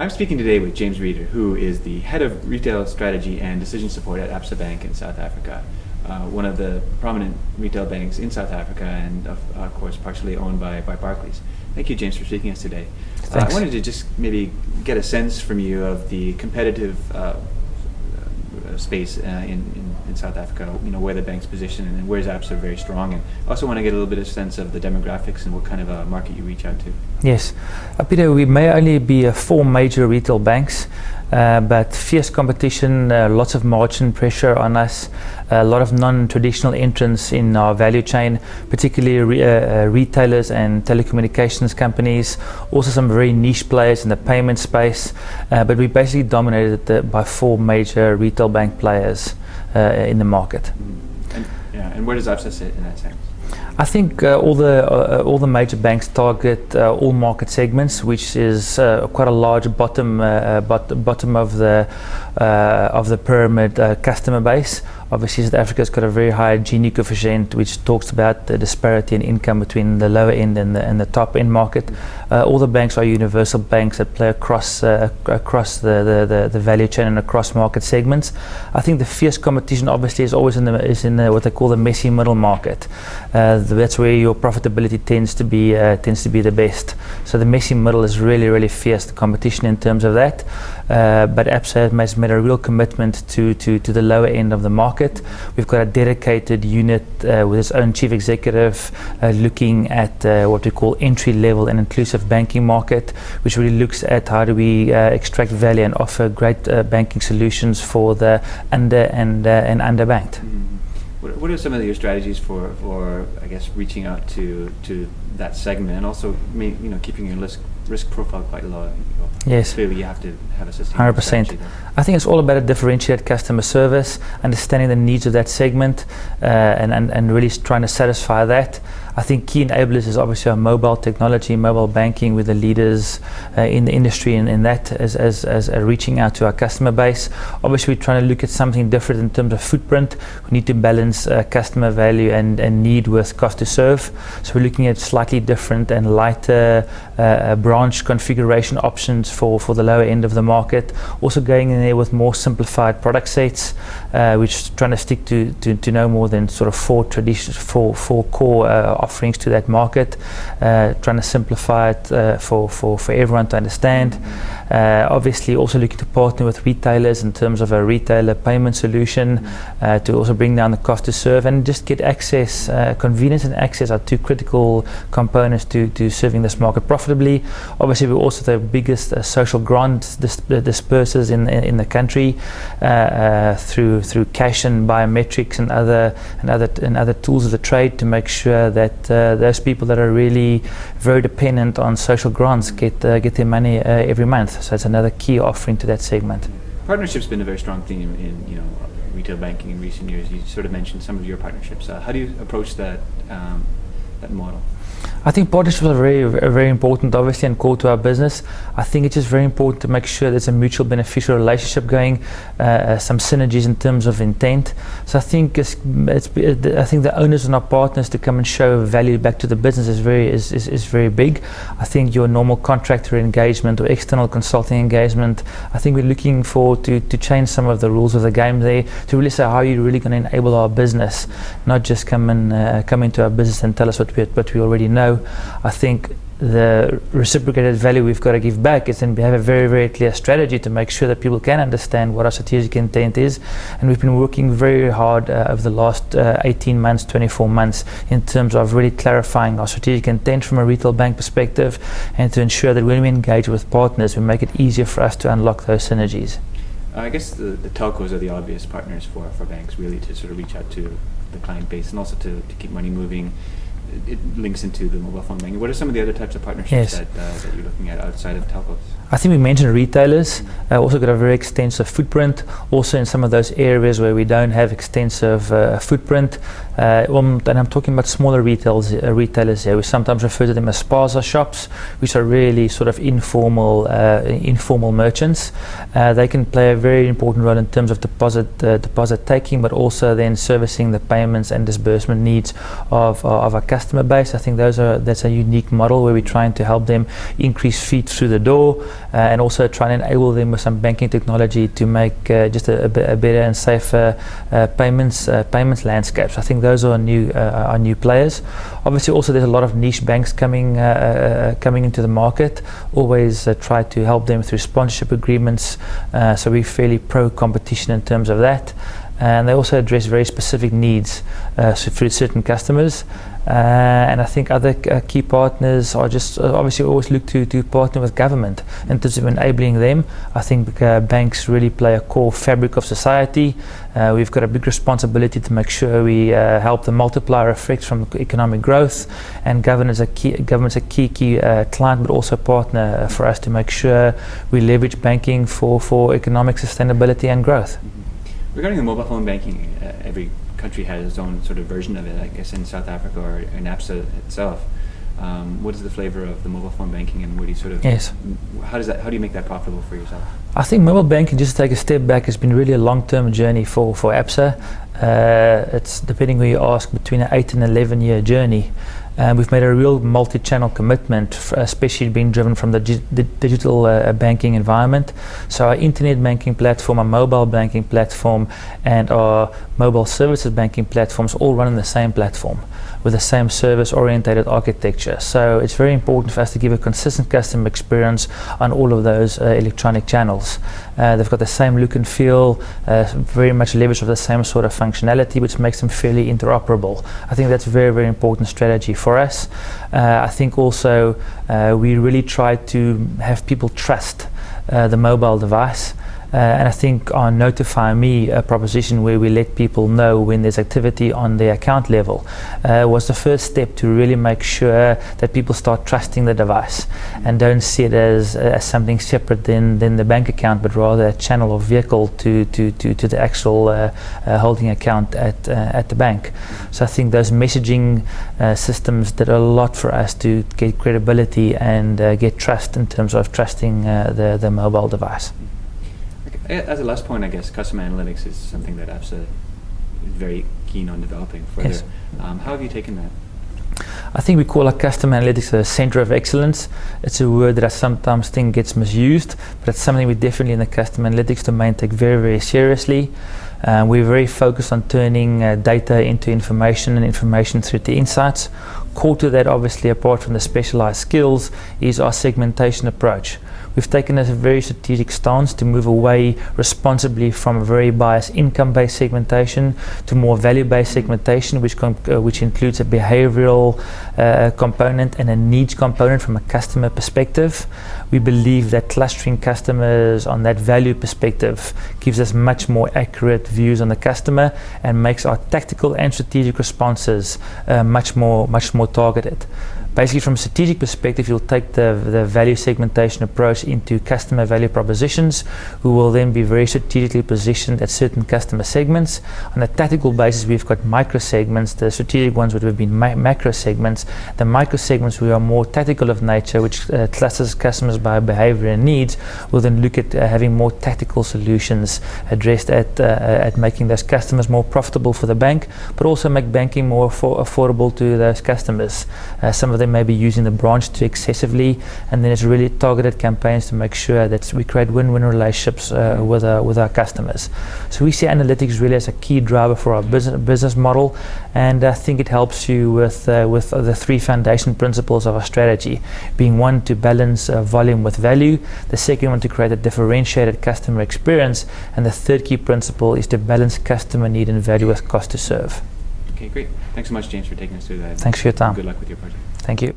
I'm speaking today with James Reeder, who is the Head of Retail Strategy and Decision Support at Absa Bank in South Africa, one of the prominent retail banks in South Africa and, of course, partially owned by Barclays. Thank you, James, for speaking to us today. I wanted to just maybe get a sense from you of the competitive space in South Africa, where the bank's positioned and where is Absa very strong, and also want to get a little bit of sense of the demographics and what kind of a market you reach out to. Yes, Peter, we may only be 4 major retail banks, but fierce competition, lots of margin pressure on us, a lot of non-traditional entrants in our value chain, particularly retailers and telecommunications companies, also some very niche players in the payment space, but we basically dominated by 4 major retail bank players in the market. And where does Absa sit in that sense? I think all the major banks target all market segments, which is quite a large bottom of the pyramid customer base. Obviously, South Africa's got a very high Gini coefficient, which talks about the disparity in income between the lower end and the top end market. All the banks are universal banks that play across the value chain and across market segments. I think the fierce competition obviously is always in the what they call the messy middle market. That's where your profitability tends to be the best. So the messy middle is really fierce, the competition in terms of that. But Absa has made a real commitment to the lower end of the market. We've got a dedicated unit with its own chief executive looking at what we call entry level and inclusive banking market, which really looks at how do we extract value and offer great banking solutions for the under and underbanked. What are some of your strategies for I guess reaching out to that segment, and also keeping your risk profile quite low? Yes. Clearly you have to have a sustainable 100%. strategy. I think it's all about a differentiated customer service, understanding the needs of that segment, and really trying to satisfy that. I think key enablers is obviously our mobile technology, mobile banking, with the leaders in the industry and in that as reaching out to our customer base. Obviously, we're trying to look at something different in terms of footprint. We need to balance customer value and need with cost to serve. So we're looking at slightly different and lighter branch configuration options for the lower end of the market. Also going in there with more simplified product sets, which trying to stick to no more than sort of 4 core offerings to that market, trying to simplify it for everyone to understand. Obviously also looking to partner with retailers in terms of a retailer payment solution to also bring down the cost to serve and just get access. Convenience and access are 2 critical components to serving this market profitably. Obviously we're also the biggest social grant dispersers in the country through cash and biometrics and other tools of the trade to make sure that those people that are really very dependent on social grants get their money every month. So it's another key offering to that segment. Partnership's been a very strong theme in retail banking in recent years. You sort of mentioned some of your partnerships. How do you approach that model? I think partnerships are very important, obviously, and core to our business. I think it's just very important to make sure there's a mutual beneficial relationship going, some synergies in terms of intent. So I think I think the owners and our partners to come and show value back to the business is very big. I think your normal contractor engagement or external consulting engagement, I think we're looking forward to change some of the rules of the game there, to really say how are you really going to enable our business, not just come into our business and tell us what we already know. I think the reciprocated value we've got to give back is then we have a very clear strategy to make sure that people can understand what our strategic intent is, and we've been working very hard over the last 18 months, 24 months in terms of really clarifying our strategic intent from a retail bank perspective, and to ensure that when we engage with partners we make it easier for us to unlock those synergies. I guess the telcos are the obvious partners for banks, really, to sort of reach out to the client base and also to keep money moving. It links into the mobile phone banking. What are some of the other types of partnerships that you're looking at outside of telcos? I think we mentioned retailers. Also got a very extensive footprint. Also in some of those areas where we don't have extensive footprint, And I'm talking about smaller retailers here. We sometimes refer to them as spaza shops, which are really sort of informal merchants. They can play a very important role in terms of deposit taking, but also then servicing the payments and disbursement needs of our customer base. I think that's a unique model where we're trying to help them increase feet through the door, and also try and enable them with some banking technology to make just a better and safer payments landscapes. I think those are new players. Obviously, also there's a lot of niche banks coming into the market. Always try to help them through sponsorship agreements. So we're fairly pro competition in terms of that. And they also address very specific needs for certain customers. And I think other key partners are just obviously always look to partner with government in terms of enabling them. I think banks really play a core fabric of society. We've got a big responsibility to make sure we help the multiplier effect from economic growth, and government's a key client, but also partner for us to make sure we leverage banking for economic sustainability and growth. Regarding the mobile phone banking, every country has its own sort of version of it. I guess in South Africa or in ABSA itself, what is the flavor of the mobile phone banking, and what do you sort of? Yes. How do you make that profitable for yourself? I think mobile banking, just to take a step back, has been really a long-term journey for ABSA. It's, depending who you ask, between an 8 and 11-year journey. We've made a real multi-channel commitment, especially being driven from the digital banking environment. So our internet banking platform, our mobile banking platform, and our mobile services banking platforms all run on the same platform with the same service-oriented architecture. So it's very important for us to give a consistent customer experience on all of those electronic channels. They've got the same look and feel, very much leverage of the same sort of functionality, which makes them fairly interoperable. I think that's a very, very important strategy for us. I think also we really try to have people trust the mobile device. And I think our Notify Me proposition, where we let people know when there's activity on their account level, was the first step to really make sure that people start trusting the device and don't see it as something separate than the bank account, but rather a channel or vehicle to the actual holding account at the bank. So I think those messaging systems did a lot for us to get credibility and get trust in terms of trusting the mobile device. As a last point, I guess customer analytics is something that ABSA is very keen on developing further. Yes. How have you taken that? I think we call our customer analytics a center of excellence. It's a word that I sometimes think gets misused, but it's something we definitely in the customer analytics domain take very, very seriously. We're very focused on turning data into information and information through to insights. Core to that, obviously, apart from the specialized skills, is our segmentation approach. We've taken a very strategic stance to move away responsibly from a very biased income-based segmentation to more value-based segmentation, which includes a behavioral component and a needs component from a customer perspective. We believe that clustering customers on that value perspective gives us much more accurate views on the customer and makes our tactical and strategic responses much more targeted. Basically, from a strategic perspective, you'll take the value segmentation approach into customer value propositions, who will then be very strategically positioned at certain customer segments. On a tactical basis, we've got micro segments. The strategic ones would have been macro segments. The micro segments, we are more tactical of nature, which clusters customers by behavior and needs. We'll then look at having more tactical solutions addressed at making those customers more profitable for the bank, but also make banking more affordable to those customers. Some of them may be using the branch too excessively, and then it's really targeted campaigns to make sure that we create win-win relationships with our customers. So we see analytics really as a key driver for our business model, and I think it helps you with the three foundation principles of our strategy, being one, to balance volume with value, the second one, to create a differentiated customer experience, and the third key principle is to balance customer need and value with cost to serve. Okay, great. Thanks so much, James, for taking us through that. Thanks for your time. Good luck with your project. Thank you.